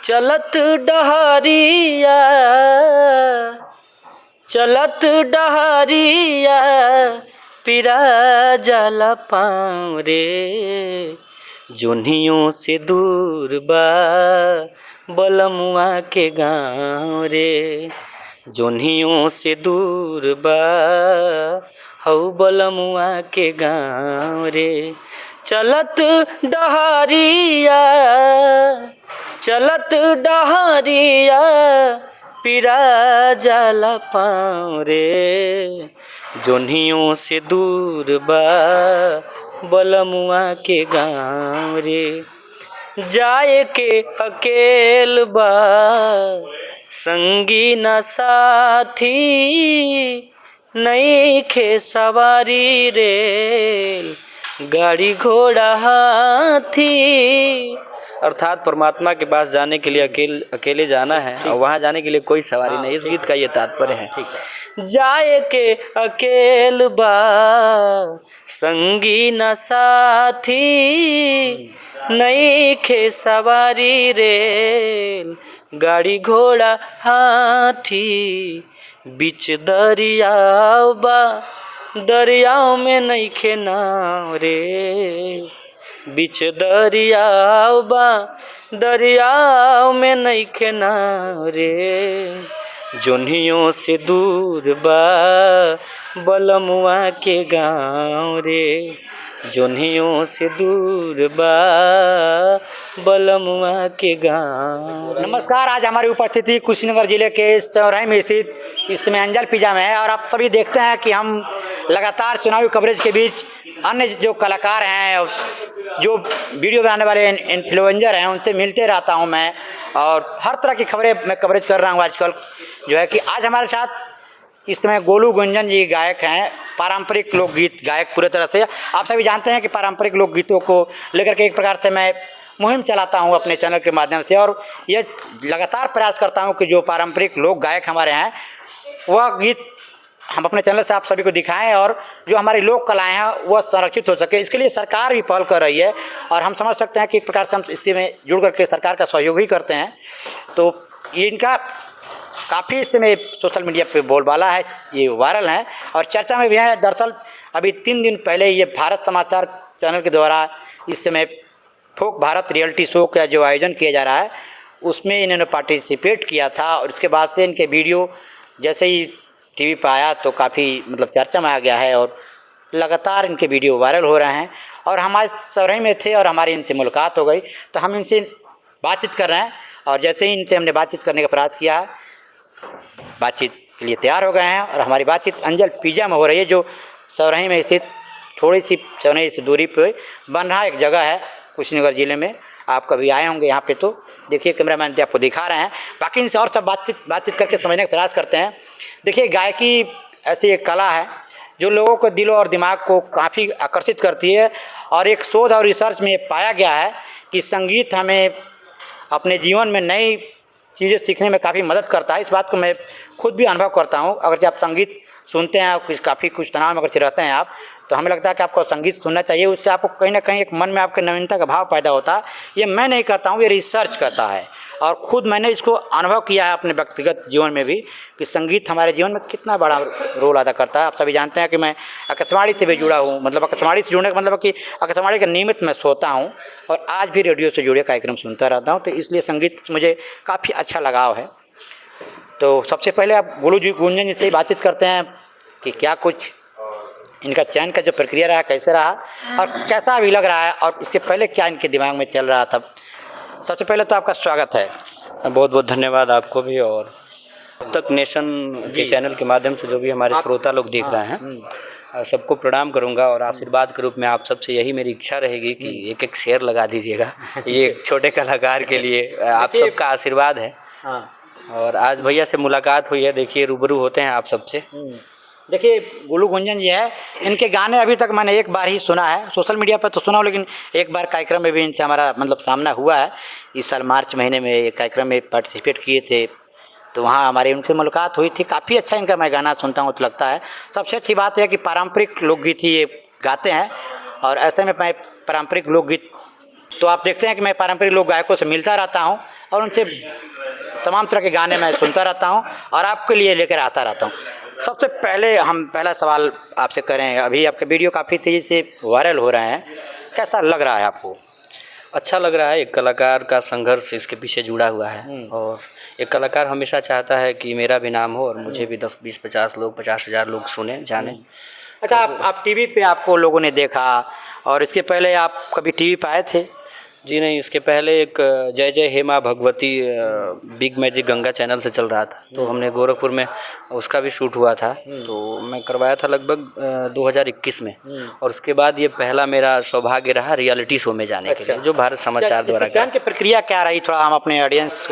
चलत डहरिया चलत डहरिया पिरा जाला पाँव रे, जोन्हियों से दूर बा बलमुआ के गाँव रे, जोन्हियों से दूर बा हऊ बलमुआ के गाँव रे। चलत डहरिया चलत डहरिया पिरा जाला पाँव रे, जोन्हियों से दूर बा बलमुआ के गाँव रे। जाए के अकेल बा संगी न साथी, नइखे सवारी रेल गाड़ी घोड़ा हाथी। अर्थात परमात्मा के पास जाने के लिए अकेले जाना है और वहाँ जाने के लिए कोई सवारी नहीं। इस गीत का ये तात्पर्य है। जाए के अकेल बा संगी न साथी, नइखे सवारी रेल गाड़ी घोड़ा हाथी। बीच दरियाव बा दरियाव में नइखे नाव रे, बीच दरियाव बा दरियाव में नइखे नाव रे, जोन्हियों से दूर बा बलमुआ के गाँव रे, जोन्हियों से दूर बा बलमुआ के गाँव। नमस्कार, आज हमारी उपस्थिति कुशीनगर जिले के चौराहे में स्थित इस समय अंजल पिज़्ज़ा में है और आप सभी देखते हैं कि हम लगातार चुनावी कवरेज के बीच अन्य जो कलाकार हैं, जो वीडियो बनाने वाले इन्फ्लुएंसर हैं, उनसे मिलते रहता हूं मैं और हर तरह की खबरें मैं कवरेज कर रहा हूं आजकल। जो है कि आज हमारे साथ इस समय गोलू गुंजन जी गायक हैं, पारंपरिक लोकगीत गायक पूरे तरह से। आप सभी जानते हैं कि पारंपरिक लोकगीतों को लेकर के एक प्रकार से मैं मुहिम चलाता हूं अपने चैनल के माध्यम से और ये लगातार प्रयास करता हूं कि जो पारंपरिक लोक गायक हमारे हैं वह गीत हम अपने चैनल से आप सभी को दिखाएं और जो हमारी लोक कलाएं हैं वह संरक्षित हो सके। इसके लिए सरकार भी पहल कर रही है और हम समझ सकते हैं कि एक प्रकार से हम इसके में जुड़ करके सरकार का सहयोग ही करते हैं। तो ये इनका काफ़ी इस समय सोशल मीडिया पे बोलबाला है, ये वायरल है और चर्चा में भी है। दरअसल अभी 3 दिन पहले ये भारत समाचार चैनल के द्वारा इस समय फोक भारत रियलिटी शो का जो आयोजन किया जा रहा है उसमें इन्होंने पार्टिसिपेट किया था और इसके बाद से इनके वीडियो जैसे ही टीवी पर आया तो काफ़ी मतलब चर्चा में आ गया है और लगातार इनके वीडियो वायरल हो रहे हैं। और हमारे चौराहे में थे और हमारी इनसे मुलाकात हो गई तो हम इनसे बातचीत कर रहे हैं और जैसे ही इनसे हमने बातचीत करने का प्रयास किया, बातचीत के लिए तैयार हो गए हैं और हमारी बातचीत अंजल पिज़्ज़ा में हो रही है, जो चौराहे में स्थित थोड़ी सी चौराहे से दूरी पर बन रहा एक जगह है कुशीनगर ज़िले में। आप कभी आए होंगे यहाँ पे तो देखिए, कैमरामैन भी आपको दिखा रहे हैं। बाकी इनसे और सब बातचीत करके समझने का प्रयास करते हैं। देखिए, गायकी ऐसी एक कला है जो लोगों को दिलों और दिमाग को काफ़ी आकर्षित करती है और एक शोध और रिसर्च में पाया गया है कि संगीत हमें अपने जीवन में नई चीज़ें सीखने में काफ़ी मदद करता है। इस बात को मैं खुद भी अनुभव करता हूँ। अगर जब आप संगीत सुनते हैं, काफ़ी कुछ तनाव में अगर रहते हैं आप, तो हमें लगता है कि आपको संगीत सुनना चाहिए। उससे आपको कहीं ना कहीं एक मन में आपके नवीनता का भाव पैदा होता है। ये मैं नहीं कहता हूँ, ये रिसर्च कहता है और ख़ुद मैंने इसको अनुभव किया है अपने व्यक्तिगत जीवन में भी कि संगीत हमारे जीवन में कितना बड़ा रोल अदा करता है। आप सभी जानते हैं कि मैं आकाशवाणी से भी जुड़ा हूँ, मतलब आकाशवाणी से जुड़ने का मतलब कि आकाशवाणी का नियमित मैं सोता हूँ और आज भी रेडियो से जुड़े कार्यक्रम सुनता रहता हूँ। तो इसलिए संगीत से मुझे काफ़ी अच्छा लगाव है। तो सबसे पहले आप गोलू जी गुंजन जी से बातचीत करते हैं कि क्या कुछ इनका चयन का जो प्रक्रिया रहा, कैसे रहा और कैसा अभी लग रहा है और इसके पहले क्या इनके दिमाग में चल रहा था। सबसे पहले तो आपका स्वागत है। बहुत बहुत धन्यवाद आपको भी और अब तक नेशन के चैनल के माध्यम से जो भी हमारे श्रोता लोग देख रहे हैं सबको प्रणाम करूंगा और आशीर्वाद के रूप में आप सबसे यही मेरी इच्छा रहेगी कि एक एक शेयर लगा दीजिएगा। ये एक छोटे कलाकार के लिए आप सबका आशीर्वाद है। और आज भैया से मुलाकात हुई है, देखिए रूबरू होते हैं आप सबसे। देखिए, गोलू गुंजन जी है, इनके गाने अभी तक मैंने एक बार ही सुना है, सोशल मीडिया पर तो सुना हूँ, लेकिन एक बार कार्यक्रम में भी इनसे हमारा मतलब सामना हुआ है। इस साल मार्च महीने में एक कार्यक्रम में पार्टिसिपेट किए थे तो वहाँ हमारी उनसे मुलाकात हुई थी। काफ़ी अच्छा इनका मैं गाना सुनता हूँ तो लगता है। सबसे अच्छी बात है कि पारंपरिक लोकगीत ही ये गाते हैं और ऐसे में मैं पारंपरिक लोकगीत तो आप देखते हैं कि मैं पारंपरिक लोक गायकों से मिलता रहता हूँ और उनसे तमाम तरह के गाने मैं सुनता रहता हूँ और आपके लिए लेकर आता रहता हूँ। सबसे पहले हम पहला सवाल आपसे करें, अभी आपके वीडियो काफ़ी तेज़ी से वायरल हो रहे हैं, कैसा लग रहा है आपको? अच्छा लग रहा है। एक कलाकार का संघर्ष इसके पीछे जुड़ा हुआ है और एक कलाकार हमेशा चाहता है कि मेरा भी नाम हो और मुझे भी 10, 20, 50 लोग, 50,000 लोग सुने जाने। अच्छा, आप टीवी पे आपको लोगों ने देखा और इसके पहले आप कभी टीवी पे आए थे? जी नहीं, इसके पहले एक जय जय हे माँ Bhagwati big magic Ganga channel से चल रहा था, तो हमने गोरखपुर में उसका भी शूट हुआ था, तो मैं करवाया था लगभग 2021 में। और उसके बाद ये पहला मेरा सौभाग्य रहा रियलिटी शो में जाने के लिए, जो भारत समाचार द्वारा चयन की प्रक्रिया क्या रही, थोड़ा हम अपने ऑडियंस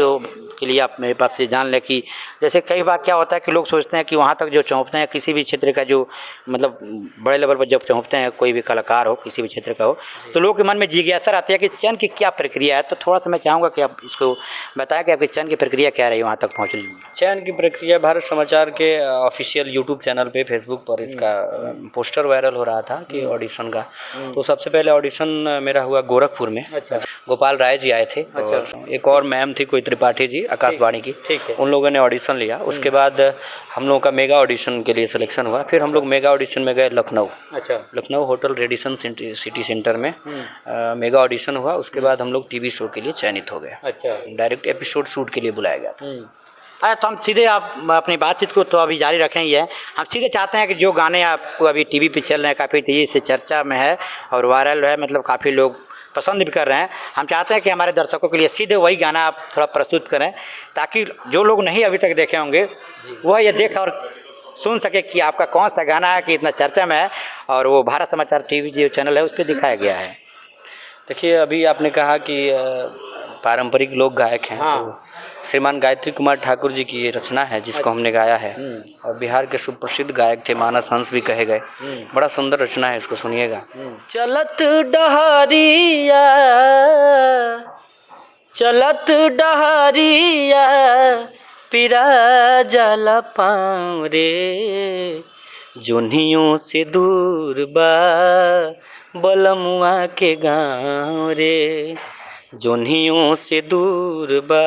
के लिए आप मेरे पास से जान लें कि जैसे कई बार क्या होता है कि लोग सोचते हैं कि वहाँ तक जो पहुँचते हैं किसी भी क्षेत्र का, जो मतलब बड़े लेवल पर जब पहुँचते हैं, कोई भी कलाकार हो किसी भी क्षेत्र का हो, तो लोगों के मन में जिज्ञासा आती है कि चयन की क्या प्रक्रिया है। तो थोड़ा सा मैं चाहूँगा कि आप इसको बताएं कि आपके चयन की प्रक्रिया क्या रही वहाँ तक पहुँचने में। चयन की प्रक्रिया भारत समाचार के ऑफिशियल यूट्यूब चैनल पे, फेसबुक पर इसका पोस्टर वायरल हो रहा था कि ऑडिशन का। तो सबसे पहले ऑडिशन मेरा हुआ गोरखपुर में। गोपाल राय जी आए थे और एक और मैम थी, कोई त्रिपाठी जी, आकाशवाणी की, उन लोगों ने ऑडिशन लिया। उसके बाद हम लोगों का मेगा ऑडिशन के लिए सिलेक्शन हुआ। फिर हम लोग मेगा ऑडिशन में गए Lucknow. Lucknow hotel Radisson city centre में मेगा ऑडिशन हुआ। उसके बाद हम लोग टीवी शो के लिए चयनित हो गए। डायरेक्ट एपिसोड शूट के लिए बुलाया गया था। अरे तो हम सीधे आप अपनी बातचीत को तो अभी जारी रखें ही है, हम सीधे चाहते हैं कि जो गाने आपको अभी टीवी पे चल रहे हैं, काफ़ी तेज़ी से चर्चा में है और वायरल है, मतलब काफ़ी लोग पसंद भी कर रहे हैं, हम चाहते हैं कि हमारे दर्शकों के लिए सीधे वही गाना आप थोड़ा प्रस्तुत करें, ताकि जो लोग नहीं अभी तक देखे होंगे वह ये देख और सुन सके कि आपका कौन सा गाना है कि इतना चर्चा में है और वो भारत समाचार टीवी जो चैनल है उस पर दिखाया गया है। देखिए, अभी आपने कहा कि पारंपरिक लोक गायक हैं, तो श्रीमान गायत्री कुमार ठाकुर जी की ये रचना है जिसको हमने गाया है और बिहार के सुप्रसिद्ध गायक थे, मानस हंस भी कहे गए। बड़ा सुंदर रचना है, इसको सुनिएगा। चलत डहरिया, चलत डहरिया, पिरा जाला पाँव रे, जोनियों से दूर बा बलमुआ के गाँव रे, जोनियों से दूर बा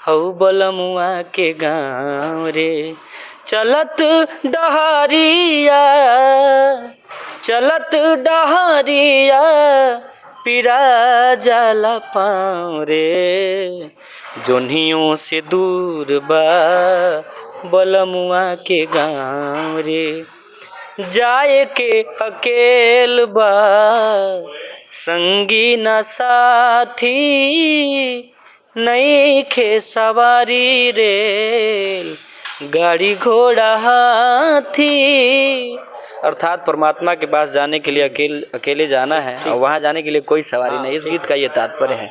हऊ बलमुआ के गाँव रे। चलत डहरिया, चलत डहरिया, पिरा जाला पाँव रे, जोनियों से दूर बा बलमुआ के गाँव रे। जाए के अकेल बा संगी न साथी, नईखे सवारी रे, गाड़ी घोड़ा हाथी। अर्थात परमात्मा के पास जाने के लिए अकेले जाना है और वहाँ जाने के लिए कोई सवारी नहीं। इस गीत का ये तात्पर्य है।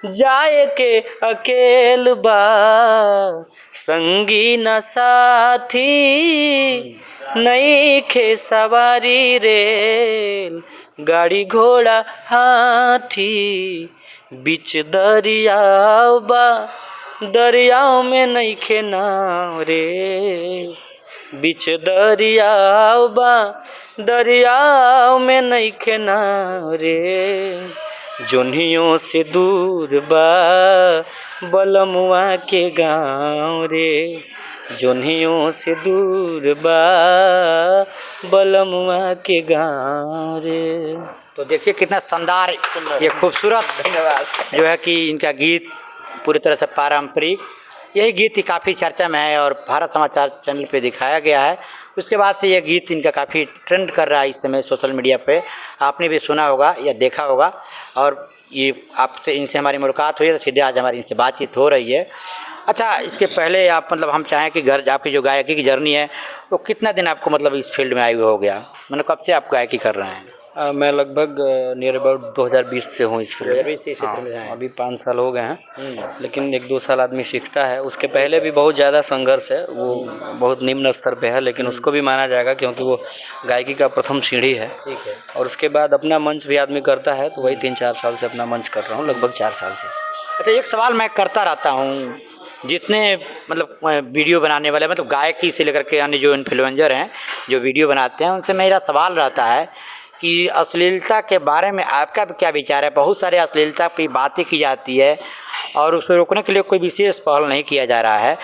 जाए के अकेल बा संगी न साथी, नईखे सवारी रे, गाड़ी घोड़ा हाथी। बीच दरियाव बा, दरियाव में नईखे नाव रे, बीच दरियाव बा, दरियाव में नईखे नाव रे, जोनियों से दूर बा बलमुआ के गाँव रे, जोनियों से दूर बा बलमुआ के गाँव रे। तो देखिए कितना शानदार, ये खूबसूरत धन्यवाद जो है कि इनका गीत पूरी तरह से पारंपरिक, यही गीत काफ़ी चर्चा में है और भारत समाचार चैनल पे दिखाया गया है। उसके बाद से ये गीत इनका काफ़ी ट्रेंड कर रहा है इस समय सोशल मीडिया पे, आपने भी सुना होगा या देखा होगा। और ये आपसे इनसे हमारी मुलाकात हुई है, तो सीधे आज हमारी इनसे बातचीत हो रही है। अच्छा, इसके पहले आप मतलब हम चाहें कि घर आपकी जो गायकी की जर्नी है वो कितना दिन आपको मतलब इस फील्ड में आए हुए हो गया, मतलब कब से आप गायकी कर रहे हैं? मैं लगभग नियर अबाउट 2020 से हूँ इस फील्ड में। अभी 5 साल हो गए हैं, लेकिन 1-2 साल आदमी सीखता है। उसके पहले भी बहुत ज़्यादा संघर्ष है, वो बहुत निम्न स्तर पे है, लेकिन उसको भी माना जाएगा क्योंकि वो गायकी का प्रथम सीढ़ी है। और उसके बाद अपना मंच भी आदमी करता है, तो वही 3-4 साल से अपना मंच कर रहा हूँ, लगभग 4 साल से। अच्छा, एक सवाल मैं करता रहता हूँ, जितने मतलब वीडियो बनाने वाले, मतलब गायकी से लेकर के अन्य जो इन्फ्लुएंसर हैं जो वीडियो बनाते हैं, उनसे मेरा सवाल रहता है कि अश्लीलता के बारे में आपका क्या विचार है? बहुत सारे अश्लीलता की बातें की जाती है और उसे रोकने के लिए कोई विशेष पहल नहीं किया जा रहा है।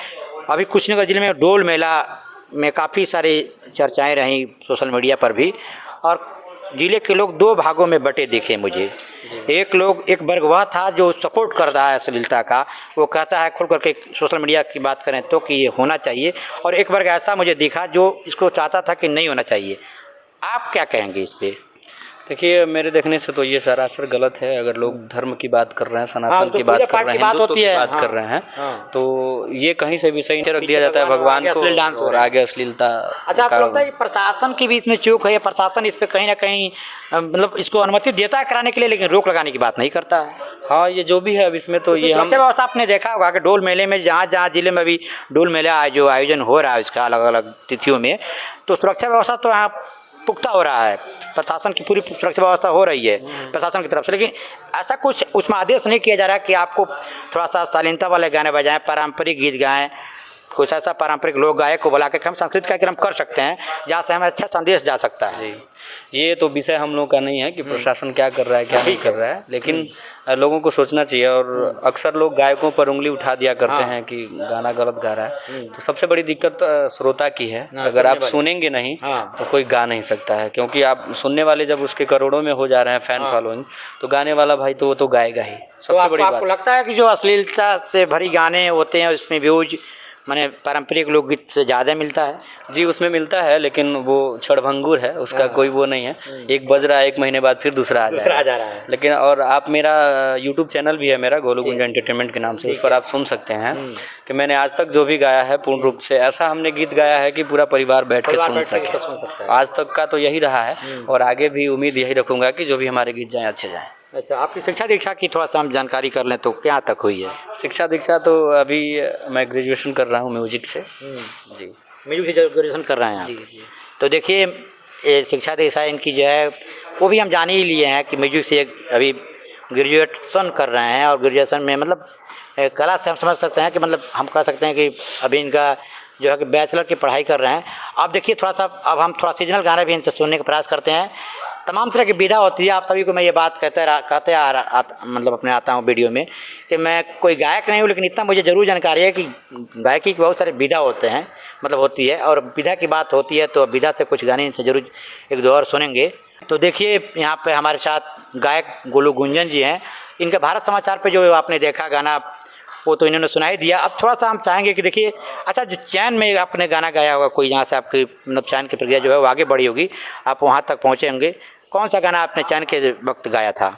अभी कुशीनगर जिले में डोल मेला में काफ़ी सारी चर्चाएं रहीं सोशल मीडिया पर भी, और जिले के लोग दो भागों में बटे दिखे मुझे। एक वर्ग वह था जो सपोर्ट कर रहा है अश्लीलता का, वो कहता है खुल करके सोशल मीडिया की बात करें तो कि ये होना चाहिए, और एक वर्ग ऐसा मुझे दिखा जो इसको चाहता था कि नहीं होना चाहिए। आप क्या कहेंगे इस पे? देखिए, मेरे देखने से तो ये सरासर गलत है। अगर लोग धर्म की बात कर रहे हैं, सनातन तो की बात पूजा कर पाठ रहे की हैं, बात हिंदुत्व होती की है, बात कर रहे हैं, तो ये कहीं से भी सही नहीं रख दिया जाता है भगवान को, और आगे अश्लीलता अच्छा, आपको का। लगता है कि प्रशासन की भी इसमें चूक है? प्रशासन इस पे कहीं ना कहीं मतलब इसको अनुमति देता है कराने के लिए, लेकिन रोक लगाने की बात नहीं करता है। हाँ, ये जो भी है अब इसमें तो ये हम सुरक्षा व्यवस्था आपने देखा होगा कि डोल मेले में जहाँ जहाँ जिले में अभी डोल मेला जो आयोजन हो रहा है उसका अलग अलग तिथियों में, तो सुरक्षा व्यवस्था तो यहाँ पुख्ता हो रहा है, प्रशासन की पूरी सुरक्षा व्यवस्था हो रही है प्रशासन की तरफ से, लेकिन ऐसा कुछ उसमें आदेश नहीं किया जा रहा कि आपको थोड़ा सा शालीनता वाले गाने बजाएं, पारंपरिक गीत गाएं, कुछ ऐसा पारंपरिक लोक गायक को बुला के हम सांस्कृतिक कार्यक्रम कर सकते हैं जहाँ से हमें अच्छा संदेश जा सकता है। जी, ये तो विषय हम लोग का नहीं है कि प्रशासन क्या कर रहा है क्या नहीं कर रहा है, लेकिन लोगों को सोचना चाहिए। और अक्सर लोग गायकों पर उंगली उठा दिया करते हैं कि गाना गलत गा रहा है, तो सबसे बड़ी दिक्कत श्रोता की है। अगर आप सुनेंगे नहीं तो कोई गा नहीं सकता है, क्योंकि आप सुनने वाले जब उसके करोड़ों में हो जा रहे हैं फैन फॉलोइंग, तो गाने वाला भाई तो वो तो गाएगा ही। सबसे बड़ी बात आपको लगता है कि जो अश्लीलता से भरी गाने होते हैं उसमें व्यूज माने पारंपरिक लोकगीत से ज़्यादा मिलता है? जी, उसमें मिलता है, लेकिन वो क्षणभंगुर है, उसका कोई वो नहीं है। एक बज रहा है, एक महीने बाद फिर दूसरा आ जा रहा है। लेकिन और आप मेरा यूट्यूब चैनल भी है मेरा, गोलू गुंजा एंटरटेनमेंट के नाम से, उस पर आप सुन सकते हैं कि मैंने आज तक जो भी गाया है पूर्ण रूप से ऐसा हमने गीत गाया है कि पूरा परिवार बैठ के सुन सके। आज तक का तो यही रहा है, और आगे भी उम्मीद यही रखूँगा कि जो भी हमारे गीत जाएँ अच्छे जाएँ। अच्छा, आपकी शिक्षा दीक्षा की थोड़ा सा हम जानकारी कर लें तो क्या तक हुई है? शिक्षा दीक्षा तो अभी मैं ग्रेजुएशन कर रहा हूँ म्यूजिक से। जी, म्यूजिक से ग्रेजुएशन कर रहे हैं आप? जी। तो देखिए, ये शिक्षा दीक्षा इनकी जो है वो भी हम जान ही लिए हैं कि म्यूजिक से अभी ग्रेजुएशन कर रहे हैं, और ग्रेजुएशन में मतलब कला से हम समझ सकते हैं कि मतलब हम कह सकते हैं कि अभी इनका जो है कि बैचलर की पढ़ाई कर रहे हैं। अब देखिए थोड़ा सा, अब हम थोड़ा सीजनल गाना भी इनसे सुनने का प्रयास करते हैं। तमाम तरह की विधा होती है, आप सभी को मैं ये बात मतलब अपने आता हूँ वीडियो में कि मैं कोई गायक नहीं हूँ, लेकिन इतना मुझे ज़रूर जानकारी है कि गायकी के बहुत सारे विधा होते हैं, मतलब होती है, और विधा की बात होती है तो विधा से कुछ गाने इनसे ज़रूर एक दो और सुनेंगे। तो देखिए, यहाँ पे हमारे साथ गायक गोलू गुंजन जी हैं। इनका भारत समाचार पे जो आपने देखा गाना, वो तो इन्होंने सुनाई दिया। अब थोड़ा सा हम चाहेंगे कि देखिए, अच्छा, जो चयन में आपने गाना गाया होगा कोई, यहाँ से आपकी मतलब चयन की प्रक्रिया जो है वो आगे बढ़ी होगी, आप वहाँ तक पहुँचे होंगे, कौन सा गाना आपने चयन के वक्त गाया था?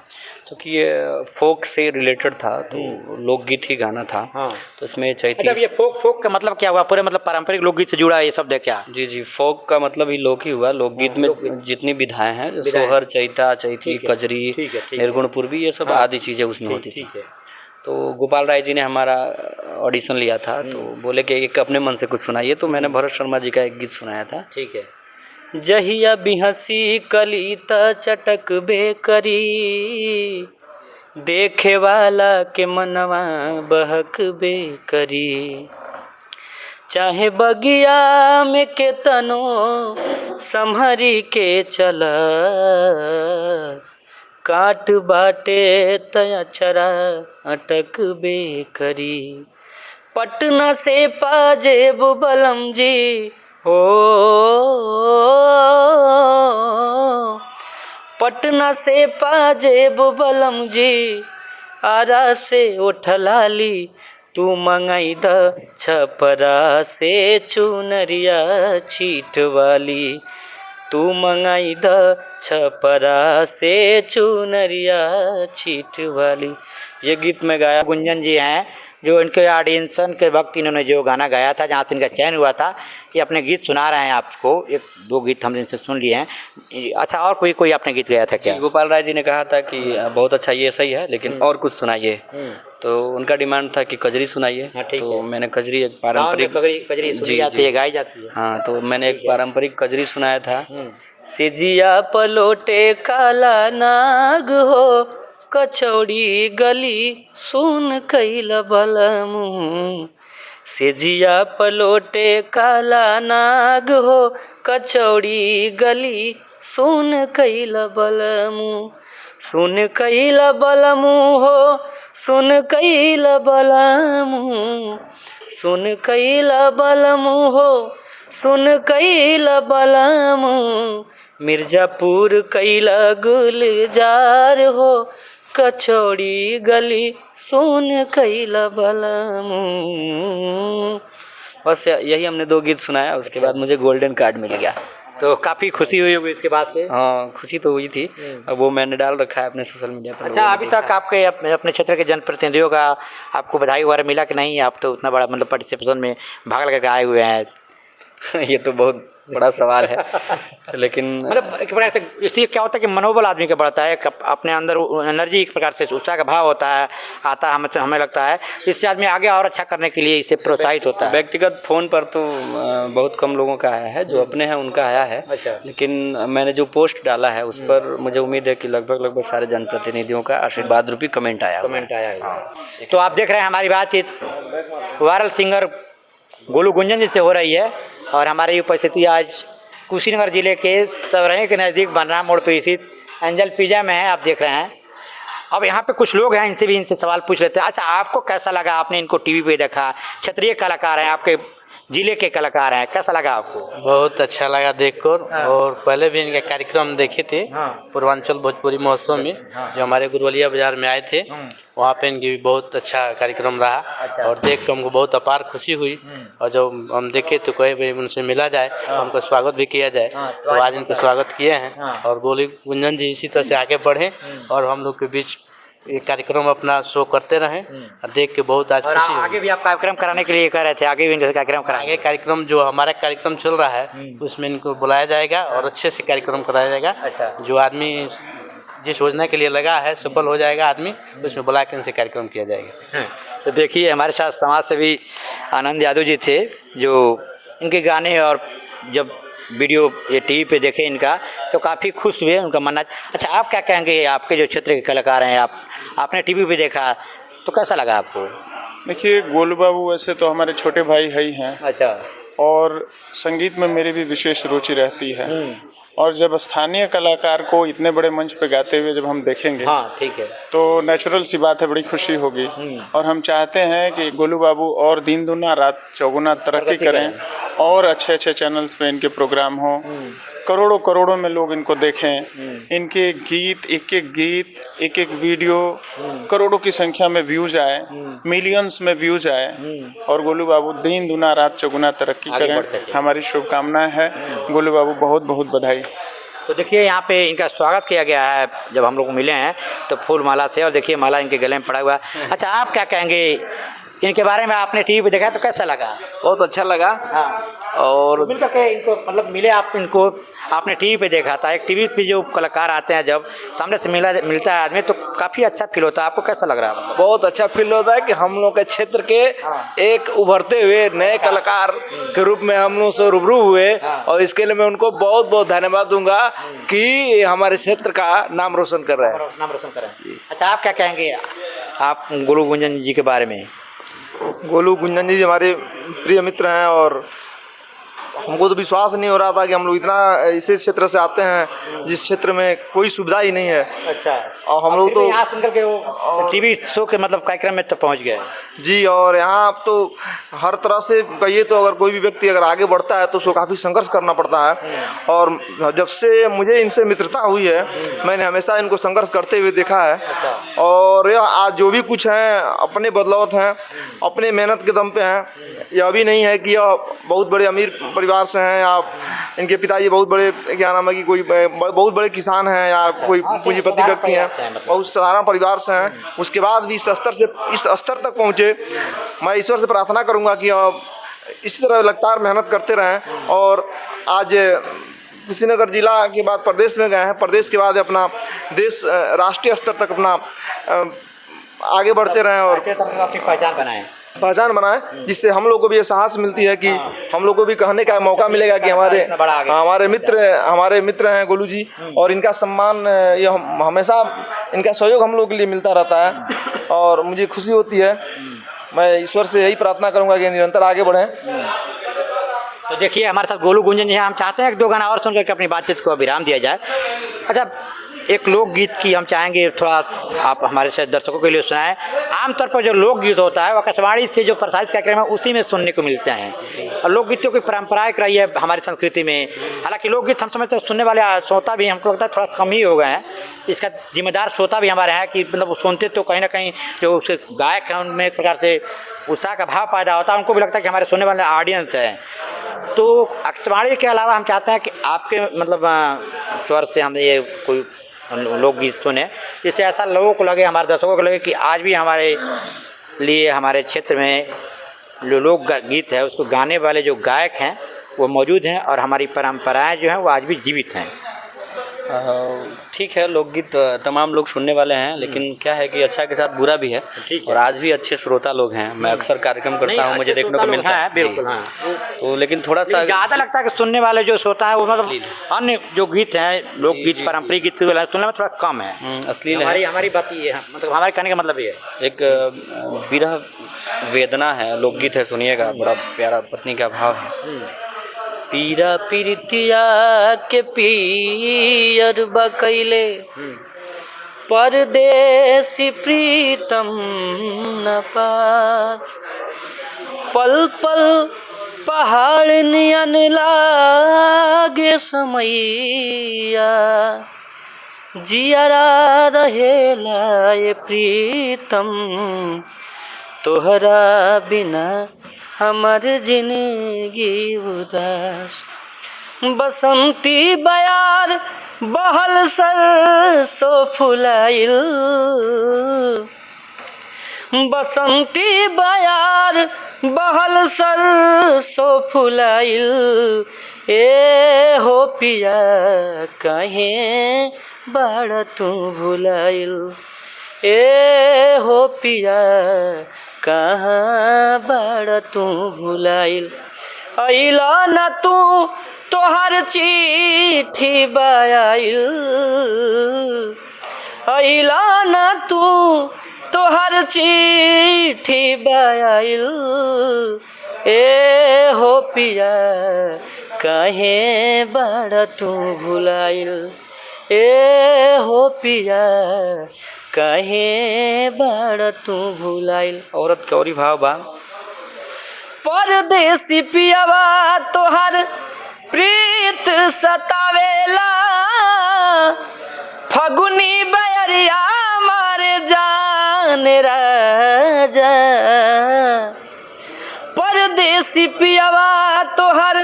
क्योंकि ये फोक से रिलेटेड था, तो लोकगीत ही गाना था। हाँ। तो इसमें चैती। मतलब ये फोक का मतलब क्या हुआ? पूरे मतलब पारंपरिक लोकगीत से जुड़ा ये शब्द है क्या? जी, फोक का मतलब ही लोक ही हुआ। लोकगीत में जितनी विधाएं हैं, सोहर, चैता, चैती, कजरी, निर्गुण पूर्वी, ये सब आदि चीज़ें उसमें होती थी। तो गोपाल राय जी ने हमारा ऑडिशन लिया था, तो बोले कि एक अपने मन से कुछ सुनाइए, तो मैंने भरत शर्मा जी का एक गीत सुनाया था। ठीक है। जहिया बिहसी कलित चटक बेकरी, देखे वाला के मनवा बहक बेकरी, चाहे बगिया में के तनो संभरी के चला, काट बाटे तया चरा अटक बेकरी, पटना से पाजेब बलम जी हो, पटना से पाजेब बलम जी, आरा से उठलाली, तू मंगाई द छपरा से चुनरिया छीट वाली, तू मंगाई द छपरा से चुनरिया छीट वाली। ये गीत में गाया। गुंजन जी हैं जो इनके ऑडिशन के वक्त इन्होंने जो गाना गाया था, जहाँ से इनका चयन हुआ था, ये अपने गीत सुना रहे हैं आपको। एक दो गीत हमने इनसे सुन लिए हैं। अच्छा, और कोई आपने गीत गाया था क्या? गोपाल राय जी ने कहा था कि बहुत अच्छा, ये सही है, लेकिन और कुछ सुनाइए। तो उनका डिमांड था कि कजरी सुनाइए। तो मैंने कजरी, एक पारंपरिक कजरी सुनी जाती है, गाई जाती है। हाँ, तो मैंने एक पारंपरिक कजरी सुनाया था। सेजिया पलोटे काला नाग हो, कचौड़ी गली सुन कैल बलमु, सेजिया पलोटे काला नाग हो, कचौड़ी गली सुन कैला बलमु सुन कैला बलमु हो सुन कैला बलमु सुन कैला बलमु हो सुन कैला बलमु मिर्जापुर कैला गुलजार हो कचौड़ी गली सुन कैला बलमु। बस यही हमने 2 गीत सुनाया, उसके बाद मुझे गोल्डन कार्ड मिल गया। तो काफ़ी खुशी हुई होगी इसके बाद से? हाँ, खुशी तो हुई थी। अब वो मैंने डाल रखा है अपने सोशल मीडिया पर। अच्छा, अभी तक आपके अपने क्षेत्र के जनप्रतिनिधियों का आपको बधाई वगैरह मिला कि नहीं? आप तो उतना बड़ा मतलब पार्टिसिपेशन में भाग लेकर आए हुए हैं। ये तो बहुत बड़ा सवाल है लेकिन मतलब एक प्रकार से इससे क्या होता है कि मनोबल आदमी का बढ़ता है, अपने अंदर एनर्जी एक प्रकार से उत्साह का भाव होता है, आता है, हमें लगता है इससे आदमी आगे और अच्छा करने के लिए इससे प्रोत्साहित होता है। व्यक्तिगत फ़ोन पर तो बहुत कम लोगों का आया है, जो अपने हैं उनका आया है। अच्छा। लेकिन मैंने जो पोस्ट डाला है उस पर मुझे उम्मीद है कि लगभग सारे जनप्रतिनिधियों का आशीर्वाद रूपी कमेंट आया है। तो आप देख रहे हैं हमारी बातचीत वायरल सिंगर गोलू गुंजन जी से हो रही है और हमारी उपस्थिति आज कुशीनगर जिले के सवरही के नज़दीक बनराम मोड़ पर स्थित एंजल पिज़्ज़ा में है। आप देख रहे हैं, अब यहाँ पे कुछ लोग हैं, इनसे सवाल पूछ लेते हैं। अच्छा, आपको कैसा लगा? आपने इनको टीवी पे देखा, क्षेत्रीय कलाकार हैं, आपके जिले के कलाकार हैं, कैसा लगा आपको? बहुत अच्छा लगा देखकर। और पहले भी इनका कार्यक्रम देखे थे पूर्वांचल भोजपुरी महोत्सव में, जो हमारे गुरवलिया बाजार में आए थे, वहाँ पे इनकी भी बहुत अच्छा कार्यक्रम रहा। और देख कर हमको बहुत अपार खुशी हुई। और जब हम देखे तो कहीं भी उनसे मिला जाए, उनका स्वागत भी किया जाए, तो आज इनको स्वागत किए हैं। और गोलू गुंजन जी इसी तरह से आगे बढ़ें और हम लोग के बीच ये कार्यक्रम अपना शो करते रहें। और देख के बहुत आज खुशी आगे भी आप कार्यक्रम कराने के लिए कह रहे थे, आगे भी इनसे कार्यक्रम कराएंगे? आगे कार्यक्रम जो हमारा कार्यक्रम चल रहा है उसमें इनको बुलाया जाएगा और अच्छे से कार्यक्रम कराया जाएगा। जो आदमी जिस योजना के लिए लगा है सफल हो जाएगा आदमी, उसमें बुला के इनसे कार्यक्रम किया जाएगा। तो देखिए, हमारे साथ समाज सेवी आनंद यादव जी थे, जो इनके गाने और जब वीडियो ये टीवी पे देखे इनका तो काफ़ी खुश हुए, उनका मानना। अच्छा, आप क्या कहेंगे? आपके जो क्षेत्र के कलाकार हैं, आपने टीवी पे देखा तो कैसा लगा आपको? देखिए, गोलू बाबू वैसे तो हमारे छोटे भाई है ही हैं। अच्छा। और संगीत में मेरी भी विशेष रुचि रहती है। और जब स्थानीय कलाकार को इतने बड़े मंच पे गाते हुए जब हम देखेंगे, हाँ ठीक है, तो नेचुरल सी बात है, बड़ी खुशी होगी। और हम चाहते हैं कि गोलू बाबू और दिन दुना रात चौगुना तरक्की करें और अच्छे अच्छे चैनल्स पे इनके प्रोग्राम हों, करोड़ों करोड़ों में लोग इनको देखें। इनके गीत, एक एक वीडियो करोड़ों की संख्या में व्यूज आए, मिलियंस में व्यूज आए और गोलू बाबू दिन दुना रात चौगुना तरक्की करें, हमारी शुभकामनाएं है। गोलू बाबू बहुत बहुत बधाई। तो देखिए, यहाँ पे इनका स्वागत किया गया है। जब हम लोग मिले हैं तो फूल माला से, और देखिए माला इनके गले में पड़ा हुआ है। अच्छा, आप क्या कहेंगे इनके बारे में? आपने टीवी पे देखा तो कैसा लगा? बहुत अच्छा लगा। हाँ। और मिलकर के इनको मतलब मिले आप, इनको आपने टीवी पे देखा था। एक टीवी पे जो कलाकार आते हैं, जब सामने से मिलता है आदमी, तो काफ़ी अच्छा फील होता है। आपको कैसा लग रहा है? बहुत अच्छा फील होता है कि हम लोग के क्षेत्र के एक उभरते हुए नए कलाकार के रूप में हम लोग से रूबरू हुए। और इसके लिए मैं उनको बहुत बहुत धन्यवाद दूंगा कि हमारे क्षेत्र का नाम रोशन कर रहे हैं। नाम रोशन कर रहे हैं। अच्छा, आप क्या कहेंगे आप गोलू गुंजन जी के बारे में? गोलू गुंजन जी हमारे प्रिय मित्र हैं और हमको तो विश्वास नहीं हो रहा था कि हम लोग इतना ऐसे क्षेत्र से आते हैं जिस क्षेत्र में कोई सुविधा ही नहीं है। अच्छा। और हम लोग तो यहाँ सुनकर के वो टीवी शो के मतलब कार्यक्रम में तो पहुँच गए जी। और यहाँ आप तो हर तरह से कहिए तो अगर कोई भी व्यक्ति अगर आगे बढ़ता है तो उसको काफ़ी संघर्ष करना पड़ता है। और जब से मुझे इनसे मित्रता हुई है, मैंने हमेशा इनको संघर्ष करते हुए देखा है। और यह आज जो भी कुछ हैं अपने बदलाव हैं, अपने मेहनत के दम पे हैं। यह भी नहीं है कि यह बहुत बड़े अमीर परिवार से हैं या इनके पिताजी बहुत बड़े, क्या नाम है कि कोई बहुत बड़े किसान हैं या कोई पूंजीपति व्यक्ति हैं, बहुत साधारण परिवार से हैं। उसके बाद भी इस स्तर तक पहुँचे। मैं ईश्वर से प्रार्थना करूंगा कि आप इसी तरह लगातार मेहनत करते रहें। और आज कुशीनगर जिला के बाद प्रदेश में गए हैं, प्रदेश के बाद अपना देश राष्ट्रीय स्तर तक अपना आगे बढ़ते रहें और अपनी पहचान बनाएं, जिससे हम लोग को भी ये साहस मिलती है कि हम लोग को भी कहने का मौका मिलेगा कि हमारे मित्र हैं गोलू जी, और इनका सम्मान ये हमेशा इनका सहयोग हम लोग के लिए मिलता रहता है। और मुझे खुशी होती है। मैं ईश्वर से यही प्रार्थना करूंगा कि निरंतर आगे बढ़ें। तो देखिए हमारे साथ गोलू गुंजन जी हैं, हम चाहते हैं एक दो गाना और सुन करके अपनी बातचीत को विराम दिया जाए। अच्छा, एक लोकगीत की हम चाहेंगे थोड़ा आप हमारे साथ दर्शकों के लिए सुनाएं। आमतौर पर जो लोकगीत होता है वो आकाशवाणी से जो प्रसारित कार्यक्रम है उसी में सुनने को मिलते हैं, और लोकगीतों की परंपरा एक रही है हमारी संस्कृति में। हालांकि लोकगीत हम समझते हैं सुनने वाले श्रोता भी हमको लगता है थोड़ा कम ही हो गए हैं, इसका जिम्मेदार श्रोता भी हमारे हैं कि मतलब सुनते तो कहीं ना कहीं जो उसके गायक हैं उनमें एक प्रकार से उत्साह का भाव पैदा होता है, उनको भी लगता है कि हमारे सुनने वाले ऑडियंस है। तो आकाशवाणी के अलावा हम चाहते हैं कि आपके मतलब स्वर से हम ये कोई लोकगीत सुने, जिससे ऐसा लोगों को लगे, हमारे दर्शकों को लगे कि आज भी हमारे लिए हमारे क्षेत्र में जो लोक गीत है उसको गाने वाले जो गायक हैं वो मौजूद हैं और हमारी परंपराएं जो हैं वो आज भी जीवित हैं। ठीक है, लोकगीत तमाम लोग सुनने वाले हैं, लेकिन क्या है कि अच्छा के साथ बुरा भी है, और आज भी अच्छे श्रोता लोग हैं। मैं अक्सर कार्यक्रम करता हूँ, मुझे देखने को मिलता है बिल्कुल। हाँ, तो लेकिन थोड़ा सा ज़्यादा लगता है कि सुनने वाले जो श्रोता है वो मतलब अन्य जो गीत हैं लोकगीत पारंपरिक गीत सुनने में थोड़ा कम है, अश्लील है। हमारी बात ये है, मतलब हमारे कहने का मतलब ये है। एक विरह वेदना है, लोकगीत है, सुनिएगा, बड़ा प्यारा पत्नी का भाव है। पीरा पीरितिया के पियर बकैले, परदेसी प्रीतम न पास, पल पल पहाड़ नियन लागे समैया, जियरा रहेला ये प्रीतम, तोहरा बिना हमर जिंदगी उदास, बसंती बयार बहल सरसों फुलाइल, बसंती बयार बहल सरसों फुलाइल, ए हो पिया कहीं बाड़ा तू भुलाइल, ए हो पिया कहाँ बाड़ा तू भुलाइल, अइला न तू तोहर चिट्ठी बायाइल, अइला न तू तोहर चिट्ठी बायाइल, ए हो पिया कहीं बाड़ा तू भुलाइल, ए हो पिया कहीं बाड़ा तू भुलाइल। औरत कौरी भाव बा, परदेसी पियावा तोहर प्रीत सतावेला, फगुनी बयरिया मारे जान राजा, परदेसी पियावा तोहर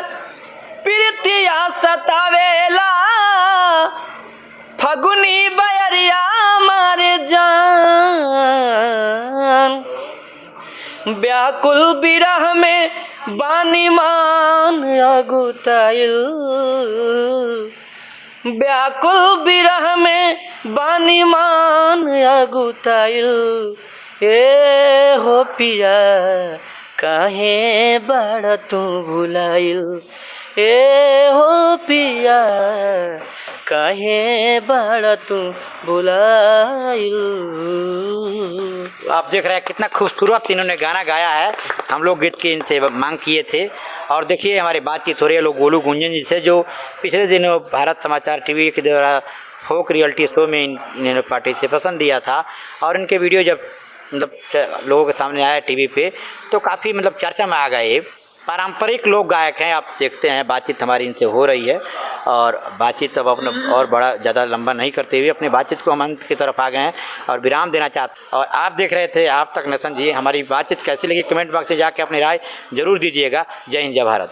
प्रीतिया सतावेला, फगुनी बयरिया मारे जान, व्याकुल बिरह में बानी मान अगुताइल, व्याकुल बिरह में बानी मान अगुताइल, ए हो पिया काहे बाड़ा तू भुलाइल, ए हो पिया काहे बाड़ा तू भुलाइल। आप देख रहे हैं कितना खूबसूरत इन्होंने गाना गाया है, हम लोग गीत की इनसे मांग किए थे। और देखिए हमारी बातचीत हो रही है लोग गोलू गुंजन जी से, जो पिछले दिनों भारत समाचार टीवी के द्वारा फोक रियलिटी शो में इन्होंने पार्टिसिपेशन दिया था, और इनके वीडियो जब मतलब लोगों के सामने आया टीवी पे तो काफ़ी मतलब चर्चा में आ गए। पारंपरिक लोक गायक हैं, आप देखते हैं बातचीत हमारी इनसे हो रही है, और बातचीत अब अपना और बड़ा ज़्यादा लंबा नहीं करते हुए अपनी बातचीत को हम अंत की तरफ आ गए हैं और विराम देना चाहते। और आप देख रहे थे आप तक नेशन जी, हमारी बातचीत कैसी लगी कमेंट बॉक्स में जाके अपनी राय जरूर दीजिएगा। जय हिंद, जय भारत।